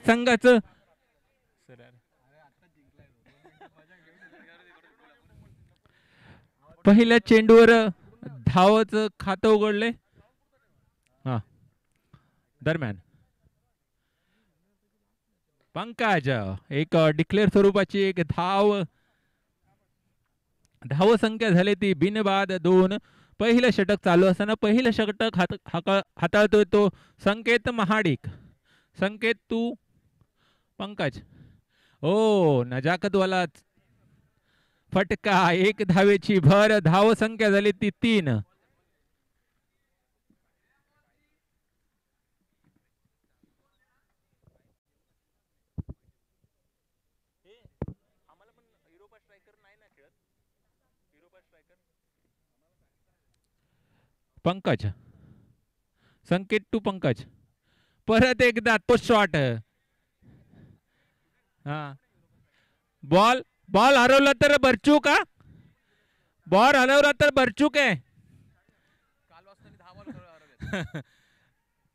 संघाचं पहिल्या चेंडूवर धावाचं खातं उघडले. हा दरम्यान पंकज एक डिक्लेअर स्वरूपाची एक धाव संख्या झाली ती बिनबाद 2. पहिलं षटक चालू असताना पहिलं षटक हाताळतोय तो संकेत महाडिक. संकेत तू पंकज ओ नजाकतवाला फटका 1 धावेची भर. धाव संख्या झाली ती 3. पंकज संकेत टू पंकज परत एकदा तो शॉट. हा बॉल हरवला तर बरचूक. का बॉल हरवला तर बरचूक आहे.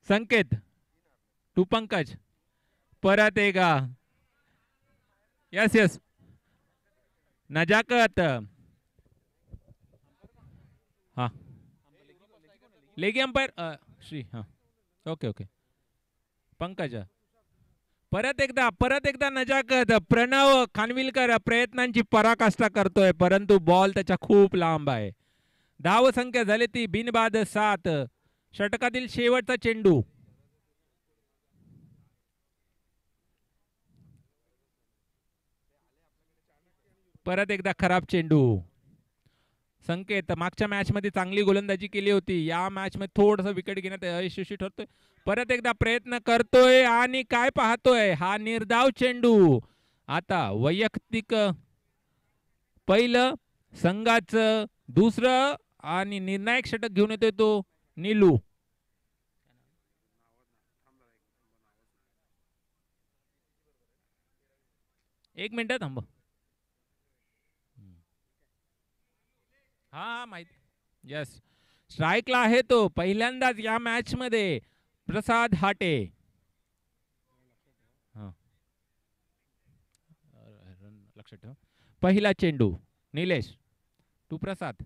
संकेत टू पंकज परत एकदा यस नजाकत. हा लेगी अंपायर श्री. हा ओके पंकज परत एकदा नजाकत. प्रणव खानविलकर प्रयत्नांची पराकाष्ठा करतोय परंतु बॉल त्याच्या खूप लांब आहे. धाव संख्या झाली ती बिनबाद 7. षटकातील शेवटचा चेंडू. परत एकदा खराब चेंडू. संकेत मागच्या मॅच मध्ये चांगली गोलंदाजी केली होती. या मॅच मध्ये थोडस विकेट घेण्यात अयशस्वी ठरतोय. परत एकदा प्रयत्न करतोय आणि काय पाहतोय हा निर्धाव चेंडू. आता वैयक्तिक पहिलं संघाचं दुसरं आणि निर्णायक षटक घेऊन येतोय तो नीलू. एक मिनिट थांब. हा माहिती यस स्ट्राईकला आहे तो पहिल्यांदाच या मॅच मध्ये प्रसाद हाटे. लक्षात ठेव पहिला चेंडू निलेश टू प्रसाद.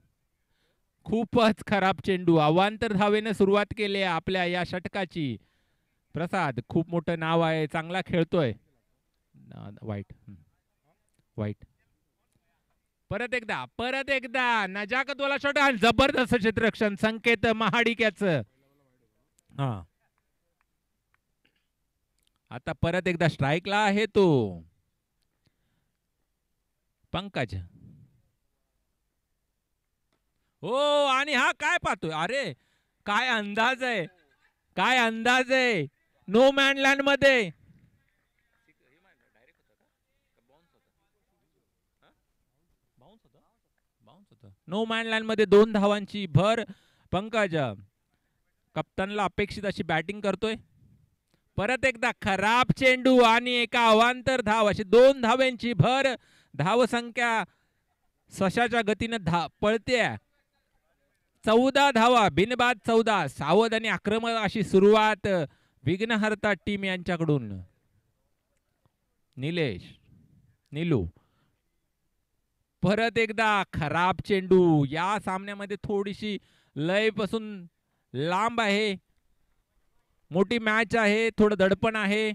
खूपच खराब चेंडू. अवांतर धावेने सुरुवात केली आपल्या या षटकाची. प्रसाद खूप मोठं नाव आहे चांगला खेळतोय. वाईट परत एकदा नजाकतवाला शॉट आणि जबरदस्त क्षेत्ररक्षण संकेत महाडिक्याचं. हा आता परत एकदा स्ट्राईकला आहे तो पंकज. हो आणि हा काय पाहतोय. अरे काय अंदाज आहे नो मॅन लँड मध्ये. नो मॅन लँड मध्ये 2 धावांची भर. पंकज कप्तानला अपेक्षित अशी बॅटिंग करतोय. परत एकदा खराब चेंडू आणि एका अवांतर धाव अशी 2 धावांची भर. धाव संख्या सशाच्या गतीने पळते. 14 धावा बिनबाद 14. सावध आणि आक्रमक अशी सुरुवात विघ्नहर्ता टीम यांच्याकडून. नीलू परत एकदा खराब चेंडू. या सामन्यामध्ये थोडीशी लय पासून लांब आहे. मोठी मॅच आहे थोडं दडपण आहे.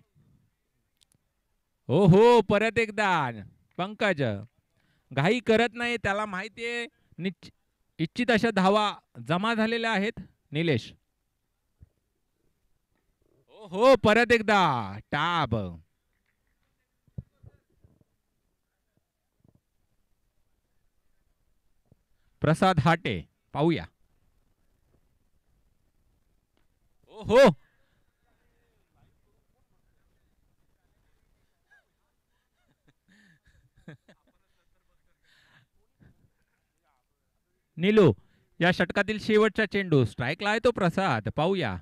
हो परत एकदा पंकज घाई करत नाही. त्याला माहिती आहे इच्छित अशा धावा जमा झालेल्या आहेत. निलेश हो परत एकदा टाब. प्रसाद हाटे पाहूया. हो नीलू या षटकातील शेवटचा चेंडू. स्ट्राईकला आहे तो प्रसाद. पाहूया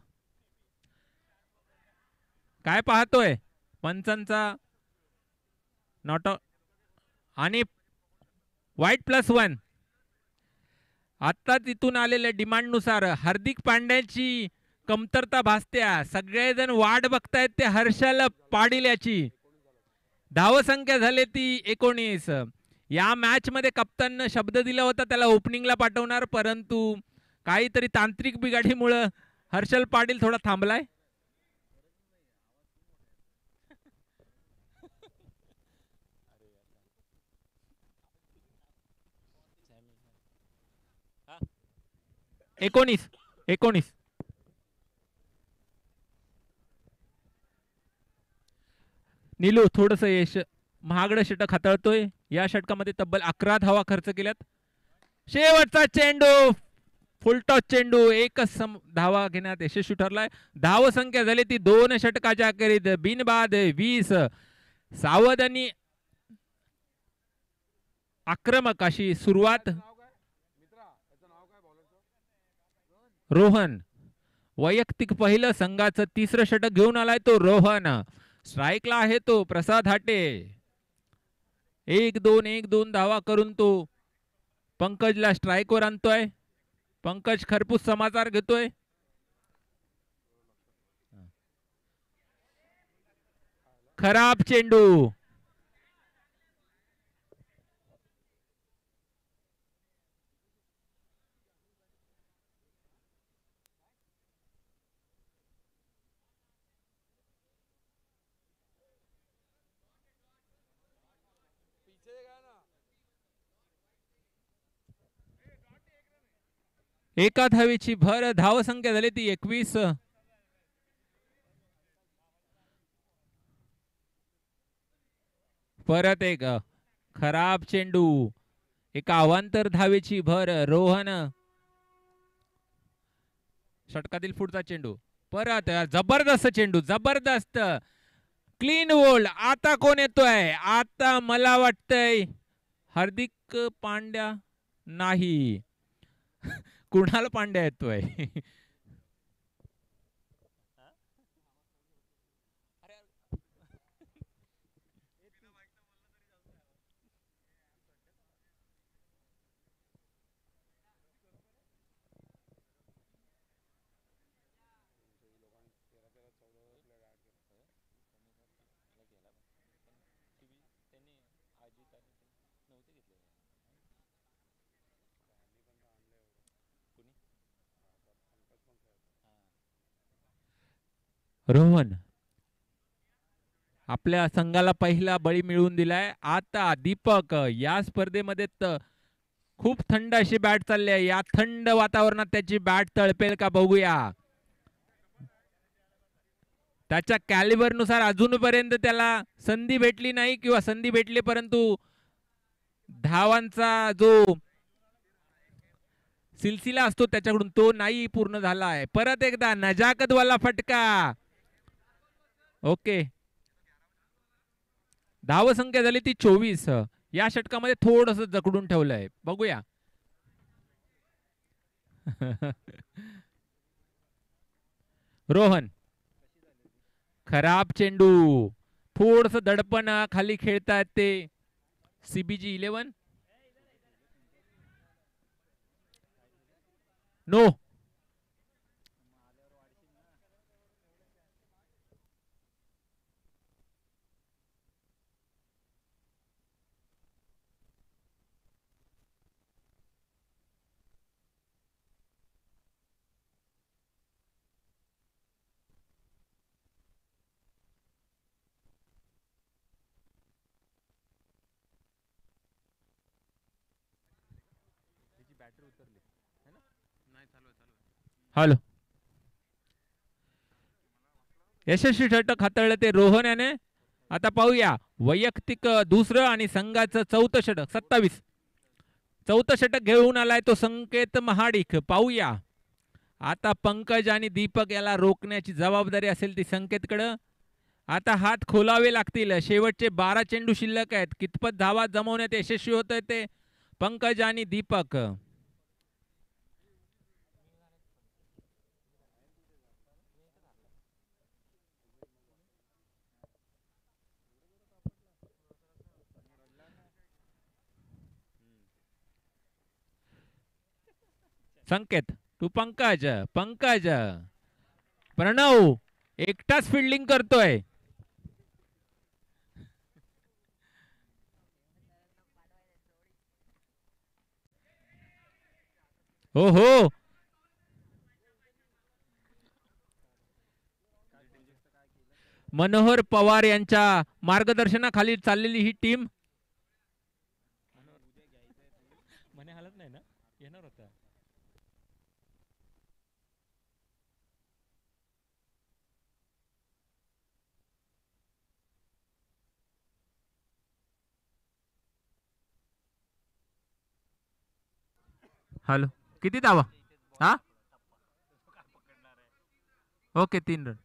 काय पाहतोय. पंचांचा नॉट आणि वाईट +1. आता तिथून आलेल्या डिमांड नुसार हार्दिक पांड्याची कमतरता भासत्या. सगळेजण वाट बघतायत ते हर्षल पाटील याची. धावसंख्या झाली ती 19. या मॅच मध्ये कप्ताननं शब्द दिला होता त्याला ओपनिंगला पाठवणार, परंतु काहीतरी तांत्रिक बिघाडीमुळे हर्षल पाटील थोडा थांबलाय. एकोणीस नीलू थोडस यश महागडं षटक हाताळतोय. या षटकामध्ये तब्बल 11 धावा खर्च केल्यात. शेवटचा चेंडू फुलटॉस चेंडू, एकच धावा घेण्यात यशस्वी ठरलाय. धाव संख्या झाली ती 2 षटकाच्या अखेरीत बिनबाद 20. सावध आणि आक्रमक अशी सुरुवात. रोहन वैयक्तिक पहिलं संघाचं तिसरं षटक घेऊन आलाय तो रोहन. स्ट्राईकला आहे तो प्रसाद हाटे. 1-2 धावा करून तो पंकजला स्ट्राईकवर आणतोय. पंकज खरपूस समाचार घेतोय. खराब चेंडू. एका धावेची भर. धाव संख्या झाली ती 21. परत एक खराब चेंडू. एका अवांतर धावेची भर. रोहन षटकातील पुढचा चेंडू. परत जबरदस्त चेंडू, जबरदस्त क्लीन बोल्ड. आता कोण येतोय? आता मला वाटतंय हार्दिक पांड्या नाही, कुणाल पांड्या येतोय. रोहन आपल्या संघाला पहिला बळी मिळवून दिलाय. आता दीपक या स्पर्धेमध्ये खूप थंड अशी बॅट चालली आहे. या थंड वातावरणात त्याची बॅट तळपेल का बघूया. त्याच्या कॅलिबर नुसार अजूनपर्यंत त्याला संधी भेटली नाही किंवा संधी भेटली परंतु धावांचा जो सिलसिला असतो त्याच्याकडून तो नाही पूर्ण झाला आहे. परत एकदा नजाकत वाला फटका. ओके, धाव संख्या झाली ती 24. या षटकामध्ये थोडस जकडून ठेवलंय, बघूया. रोहन खराब चेंडू. थोडस दडपण खाली खेळतायत ते सीबीजी 11. नो. हॅलो, यशस्वी षटक हाताळलं ते रोहन याने. आता पाहूया वैयक्तिक दुसरं आणि संघाचं चौथं षटक. 27 चौथं षटक घेऊन आलाय तो संकेत महाडिक. पाहूया आता पंकज आणि दीपक याला रोखण्याची जबाबदारी असेल ती संकेतकडं. आता हात खोलावे लागतील. शेवटचे 12 चेंडू शिल्लक आहेत. कितपत धावा जमवण्यात यशस्वी होत ते पंकज आणि दीपक. संकेत टू पंकज. पंकज प्रणव एकटाच फिल्डिंग करतोय. हो हो, मनोहर पवार यांच्या मार्गदर्शनाखाली चाललेली ही टीम. मने हालत नाही ना, येणार होता. हॅलो, किती धावा? हा, ओके, 3 रन.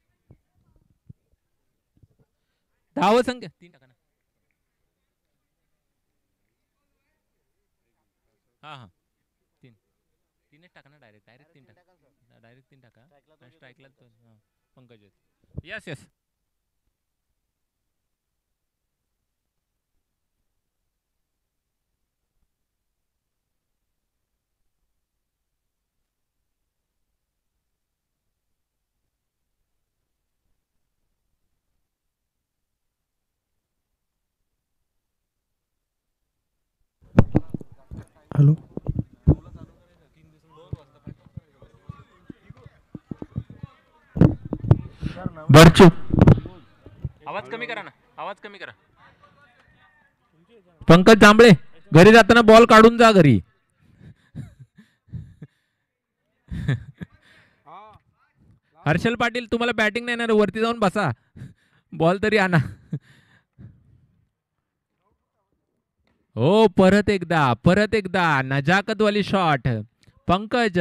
धाव संख्या 3 टाका ना. हा हा, 3 टाका ना. डायरेक्ट 3 टाका. डायरेक्ट 3 टाका. स्ट्राईकला पंकज. Yes yes. हॅलो, बरचू, आवाज कमी करा ना. आवाज कमी करा. पंकज जांभळे, घरी जाताना बॉल काढून जा घरी. हर्षल पाटील, तुम्हाला बॅटिंग नाही येणार, वरती जाऊन बसा. बॉल तरी आणा. हो, परत एकदा नजाकतवाली शॉट. पंकज,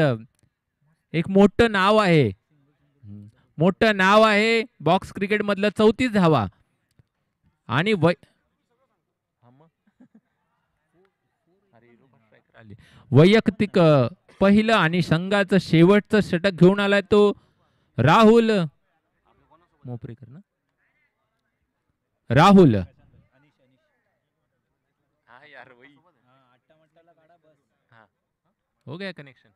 एक मोठं नाव आहे. मोठं नाव आहे बॉक्स क्रिकेट मधलं. 34 धावा आणि वैयक्तिक पहिलं आणि संघाचं शेवटचं षटक घेऊन आलाय तो राहुल मोपरेकर ना. राहुल, हाँ यार वही, हाँ हो गया कनेक्शन.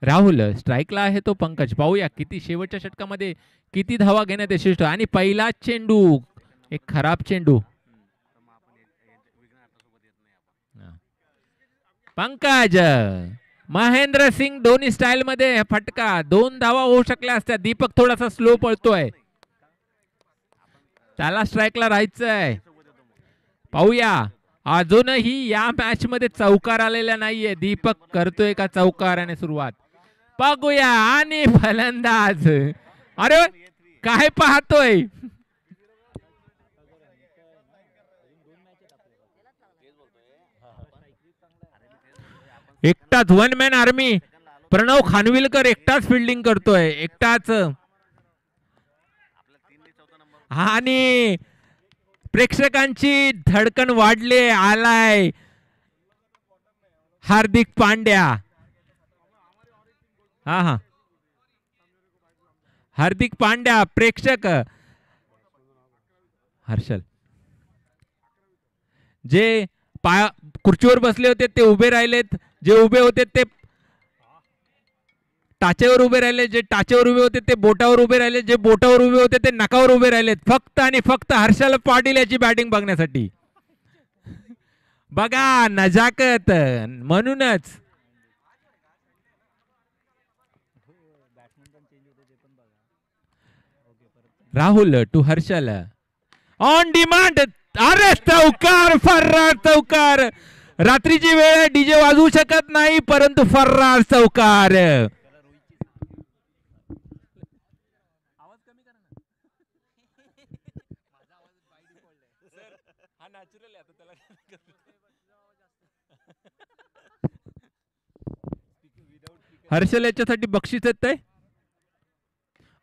राहुल स्ट्राईकला आहे तो. पंकज, पाहूया किती शेवटच्या षटकामध्ये किती धावा घेण्यात यशस्वी. आणि पहिला चेंडू, एक खराब चेंडू. पंकज, महेंद्र सिंग धोनी स्टाईल मध्ये फटका. 2 धावा होऊ शकल्या असत्या. दीपक थोडासा स्लो पळतोय, त्याला स्ट्राईकला राहायचंय. पाहूया, अजूनही या मॅच मध्ये चौकार आलेला नाहीये. दीपक करतोय का चौकाराने सुरुवात, बघूया. आणि फलंदाज, अरे काय पाहतोय. एकटाच one man army. Pranav Khanvilkar एकटाच फिल्डिंग करतोय, एकटाच. आणि प्रेक्षकांची धडकन वाढले. आलाय हार्दिक पांड्या. हा हा, हार्दिक पांड्या. प्रेक्षक हर्षल, जे खुर्चीवर बसले होते ते उभे राहिलेत. जे उभे होते ते टाचेवर उभे राहिले. जे टाचेवर उभे होते ते बोटावर उभे राहिले. जे बोटावर उभे होते ते नाकावर उभे राहिलेत, फक्त आणि फक्त हर्षल पाटील याची बॅटिंग बघण्यासाठी. बघा, नजाकत. म्हणूनच Rahul to Harshal on demand. अरे चौकार, फर्रार चौकार. रात्रीची वेळ, डीजे वाजवू शकत नाही, परंतु फर्रार चौकार. हर्षल याच्यासाठी बक्षीस येत आहे.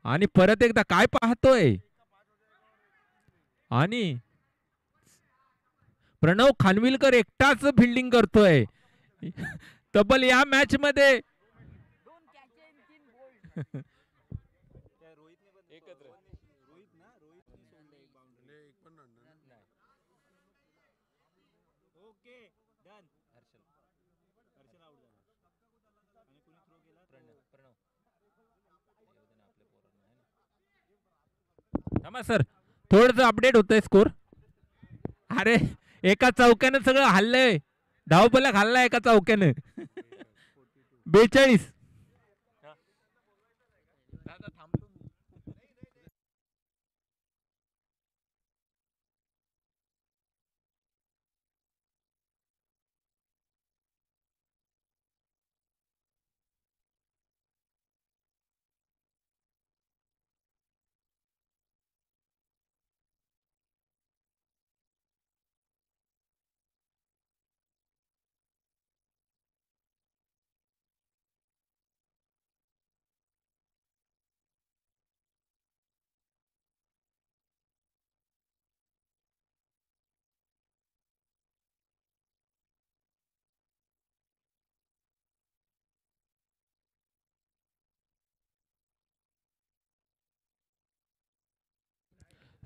आणि परत एकदा काय पाहतोय. आणि प्रणव खानविलकर एकटाच फिल्डिंग करतोय तब्बल या मॅच मध्ये. थांबा सर, थोडंसं अपडेट होतंय स्कोर. अरे, एका चौक्यानं सगळं हल्लंय. धावपलक हल्ला एका चौक्यानं. 42. दादा थांबतो मी.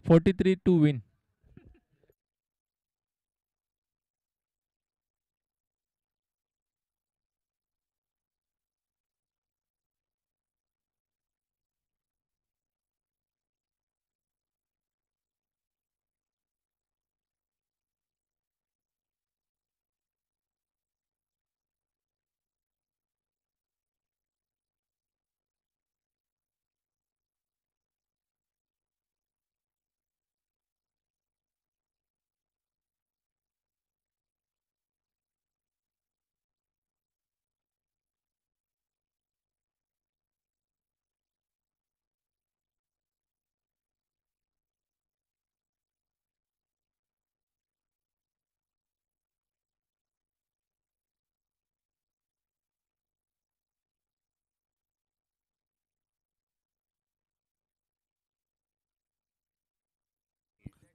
43 to win.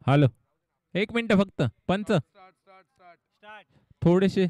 हॅलो, एक मिनिट फक्त. पंच थोडेसे.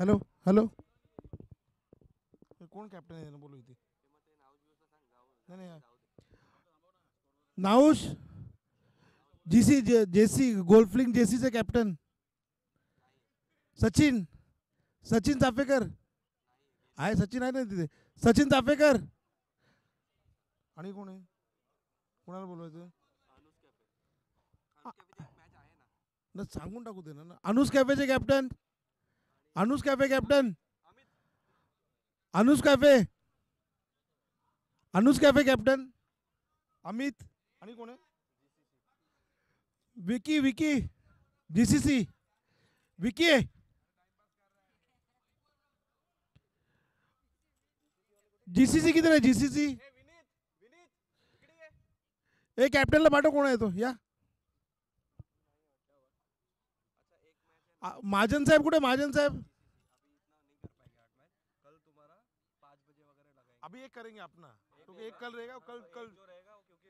हॅलो हॅलो, कोण कॅप्टन आहे ना बोलू इथे? नाही नाही, नाऊश जेसी गोल्डफ्लिंग जेसीचे कॅप्टन सचिन, सचिन चाफेकर आहे. सचिन आहे ना तिथे, सचिन चाफेकर. आणि कोण आहे, कोणाला बोलवायचं ना, सांगून टाकू दे ना. अनुज कॅफेचे captain, Anuj cafe captain, Anuj cafe, Anuj cafe captain Amit. आणि कोण आहे, विकी, विकी जीसीसी, विकी आहे. जीसीसी किती आहे, जीसीसी ए कॅप्टनला पाठव, कोण आहे तो या. महाजन साहेब कुठे, महाजन साहेब? अभी एक करेंगे अपना, क्योंकि एक कल रहेगा, कल कल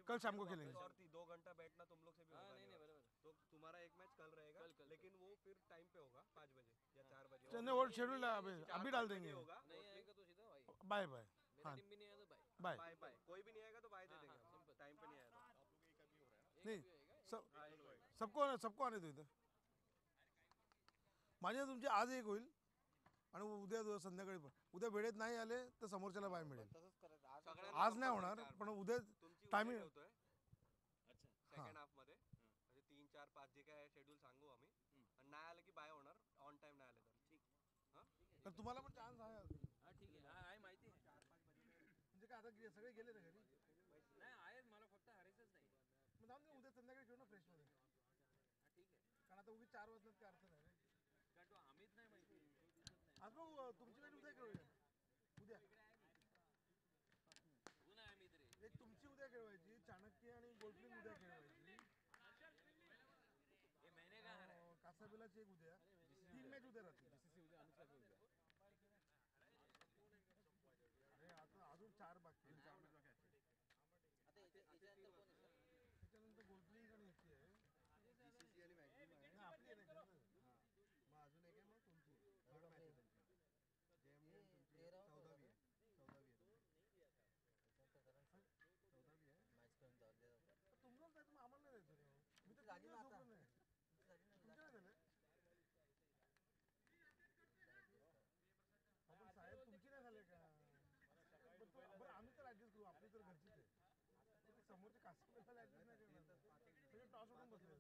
कल शाम को खेलेंगे. 2 घंटा बैठना तुम लोग से भी होगा नहीं, तो तुम्हारा एक मैच कल रहेगा, लेकिन वो फिर टाइम पे होगा 5 बजे या 4 बजे. चलने वो शेड्यूल अभी डाल देंगे. नहीं आएगा तो सीधा भाई, बाय बाय. हाँ टीम भी नहीं आया तो भाई, बाय. Bye bye. कोई भी नहीं आएगा तो बाय दे देंगे, टाइम पे नहीं आया तो. नाही, सबको सबको आने दो इथं. माझ्या तुमचे आज एक होईल आणि उद्या संध्याकाळी पण. उद्या वेळेत नाही आले तर समोरच्याला बाय मिळेल. आज नाही होणार, पण उद्या टायमिंग. सेकंड हाफ मध्ये म्हणजे 3 4 5 जे काय शेड्यूल सांगू आम्ही, आणि नाही आलं की बाय होणार, ऑन टाइम नाही आले तर. ठीक. तर तुम्हाला पण चान्स आहे. ठीक आहे, आहे माहिती आहे. म्हणजे काय आता सगळे गेले ना घरी? नाही आहे, मला फक्त हारायचंच नाही. मग जाऊन दे, उद्या संध्याकाळी खेळू ना फ्रेश मध्ये. ठीक आहे, कारण आता उगी 4 वाजण्यात काय अर्थ नाही. कारण तो अमित नाही माहिती. आज बघू, तुमची वेळ उद्या खेळूया. उद्या एक तुमची उद्या खेळवायची, चाणक्य आणि गोल्डफ्लिंग उद्या खेळवायची. कासाबिलाची एक उद्या, 3 मॅच उद्या राहतील. अरे आता अजून 4 बाकी. त्याच्यानंतर गोल्डफ्लिंग आणि याची आहे आपली आहे ना. मग अजून एक आहे, मग तुमची थर्ड मॅच आहे तुमची. तुमची 14वी आहे, 14वी आहे. तुमचं जायचं, मग आम्हाला नाही जायचं. मी तर झाली ना आता, तुमच्या नाही झालं. आपण साहेब तुमची नाही झाले का? बरं आम्ही तर ऍडजस्ट करू, आपली तर घरचीच आहे. समोरचे कास्टमरला ऍडजस्ट नाही करणार, सगळे टॉस उडून बसले.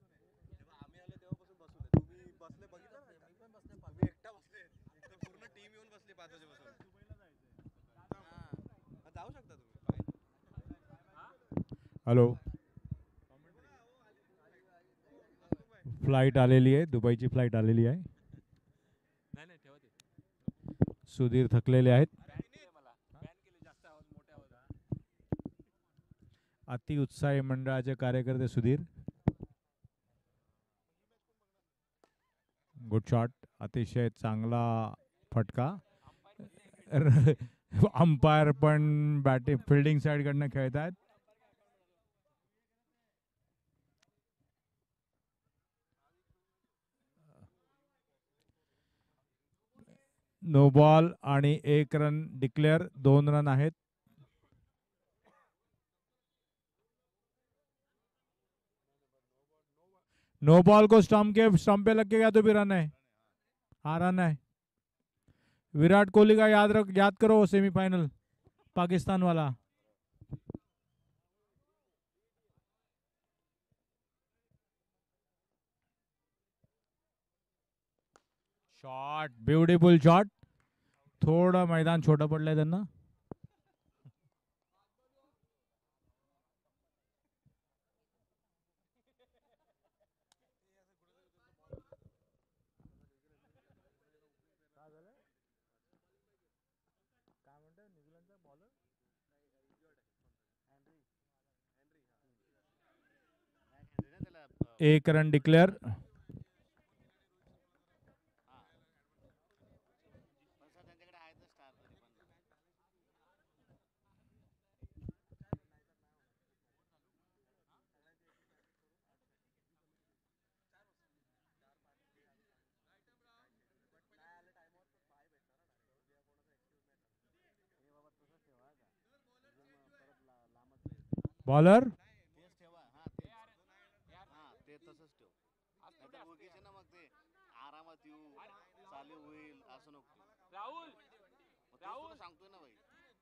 जेव्हा आम्ही आलो तेव्हापासून बसले तुम्ही, बसले बघितलं ना? मी पण बसले, तुम्ही एकटा बसले, इथे पूर्ण टीम येऊन बसली 5 वाजेपासून. दुबईला जायचंय, जाऊ शकता तुम्ही. हॅलो, फ्लाईट आलेली आहे, दुबईची फ्लाईट आलेली आहे. नाही नाही, ठेवा ते. सुधीर थकलेले आहेत. मला बॅन केले, जास्त आवाज, मोठ्या आवाज. अति उत्साही मंडळाचे कार्यकर्ते सुधीर. गुड शॉट, अतिशय चांगला फटका. अंपायर पण बॅटिंग फिल्डिंग साईडकडनं खेळत आहेत. नो बॉल आणि 1 रन डिक्लेअर, 2 रन आहेत. नो बॉल को स्टंप पे लग के गया तो भी रन है. हाँ रन है. विराट कोहली का याद करो, सेमीफाइनल पाकिस्तान वाला. Shot, beautiful shot. थोडं मैदान छोटं पडलंय त्यांना. एक रन डिक्लेअर. बॉलर तेच ठेवा हा तेच हा ते तसंच ठेव नाहीतर उगीच आहे ना मग ते आरामात येऊ चालू होईल असं नको राहुल मग तेच तुला सांगतोय ना भाई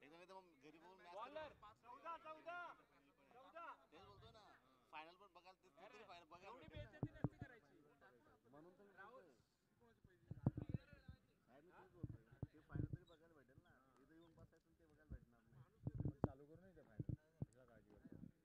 एकदा नाही तर मग घरी बघून मॅच तेच बोलतोय ना फायनल पण बघायला ते तरी फायनल बघायला म्हणून तर मी बोलतोय साहेब मी तेच बोलतोय ते फायनल तरी बघायला भेटेल ना इथं येऊन बसायचं ते बघायला भेटणार नाही चालू करू नाही फायनल काळजी हा मग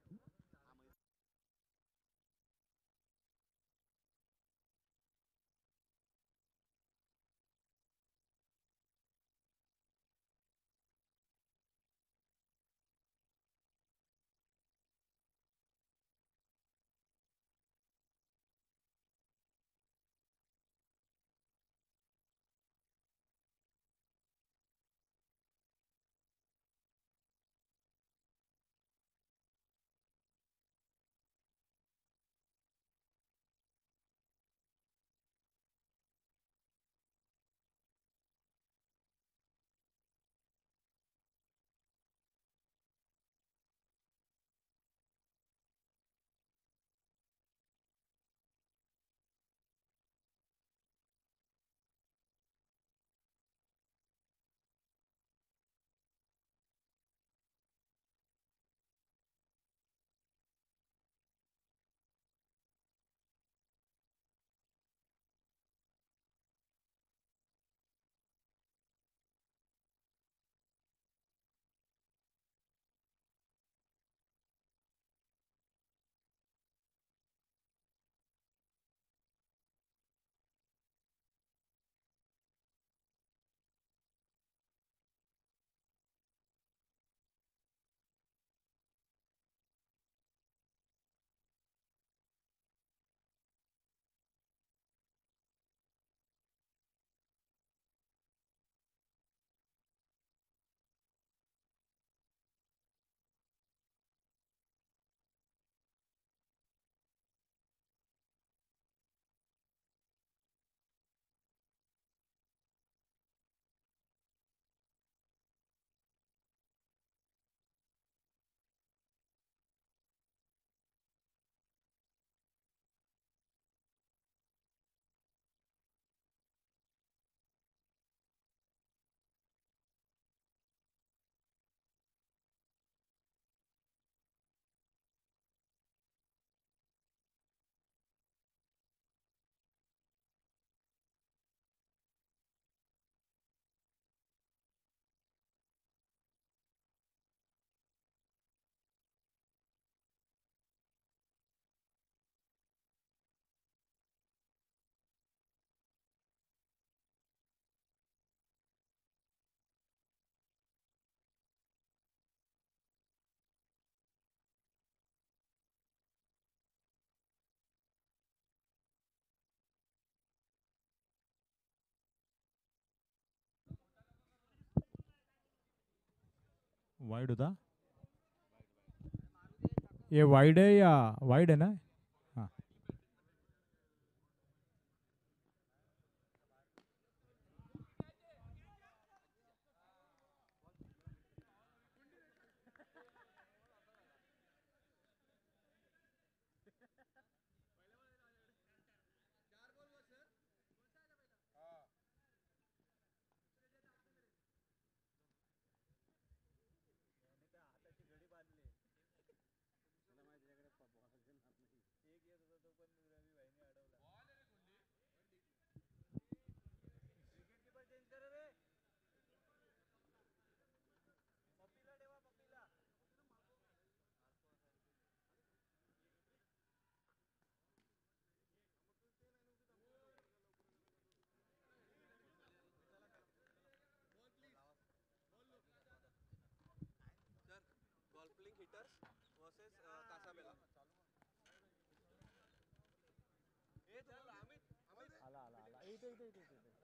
वाइड होता ये वाइड है या वाइड है ना हाँ sir ball playing hitters versus Casabella हे चल अमित आला आला आला इथे इथे इथे इथे